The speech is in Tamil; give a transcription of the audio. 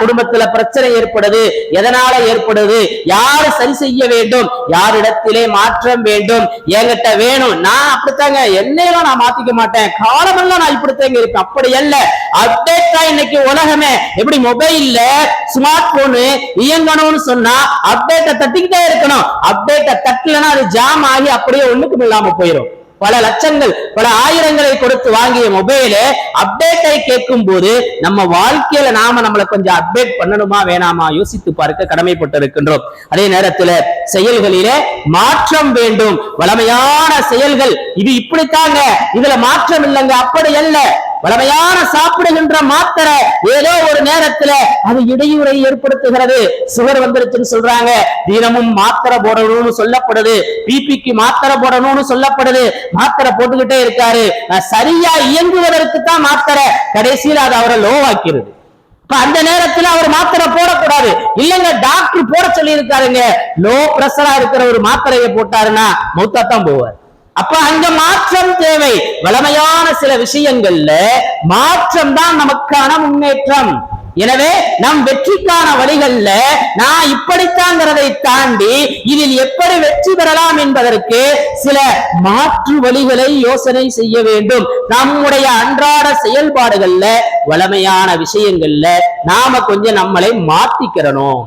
குடும்பத்துல பிரச்சனை ஏற்படுது, எதனால ஏற்படுது, யாரு சரி செய்ய வேண்டும், யாரிடத்திலே மாற்றம் வேண்டும், என்கிட்ட வேணும். நான் அப்படித்தாங்க, என்னையெல்லாம் நான் மாத்திக்க மாட்டேன், காலமெல்லாம் நான் இப்படித்தாங்க இருப்பேன். அப்படி அல்ல, அப்டேட் தான் இன்னைக்கு உலகமே. எப்படி மொபைல்ல ஸ்மார்ட் போனு இயங்கணும்னு சொன்னா அப்டேட்டை தட்டிக்கிட்டே இருக்கணும். அப்டேட்டை தட்டலன்னா அது ஜாம் ஆகி அப்படியே ஒண்ணுக்கும் இல்லாம போயிடும். பல லட்சங்கள் பல ஆயிரங்களை கொடுத்து வாங்கிய மொபைலு அப்டேட்டை கேட்கும் போது நம்ம வாழ்க்கையில நாம நம்மளை கொஞ்சம் அப்டேட் பண்ணணுமா வேணாமா யோசித்து பார்க்க கடமைப்பட்டிருக்கின்றோம். அதே நேரத்தில் செயல்களிலே மாற்றம் வேண்டும். வளமையான செயல்கள் இது இப்படித்தாங்க, இதுல மாற்றம் இல்லைங்க, அப்படி அல்ல. வளமையான சாப்பிடுகின்ற மாத்திரை ஏதோ ஒரு நேரத்துல அது இடையூறை ஏற்படுத்துகிறது. சுகர் வந்துருச்சுன்னு சொல்றாங்க, தினமும் மாத்திரை போடணும்னு சொல்லப்படுது, பிபிக்கு மாத்திரை போடணும்னு சொல்லப்படுது. மாத்திரை போட்டுக்கிட்டே இருக்காரு, சரியா இயங்குவதற்கு தான் மாத்திரை, கடைசியில் அது அவரை லோவாக்கிறது. அந்த நேரத்துல அவர் மாத்திரை போடக்கூடாது. இல்லங்க, டாக்டர் போட சொல்லி இருக்காருங்க, லோ பிரஷரா இருக்கிற ஒரு மாத்திரையை போட்டாருன்னா மௌத்தாத்தான் போவார். அப்ப அங்க மாற்றம் தேவை. வளமையான சில விஷயங்கள்ல மாற்றம் தான் நமக்கான முன்னேற்றம். எனவே நம் வெற்றிக்கான வழிகள்ல நான் இப்படித்தாங்கிறதை தாண்டி இதில் எப்படி வெற்றி பெறலாம் என்பதற்கு சில மாற்று வழிகளை யோசனை செய்ய வேண்டும். நம்முடைய அன்றாட செயல்பாடுகள்ல வளமையான விஷயங்கள்ல நாம கொஞ்சம் நம்மளை மாத்திக்கிறணும்.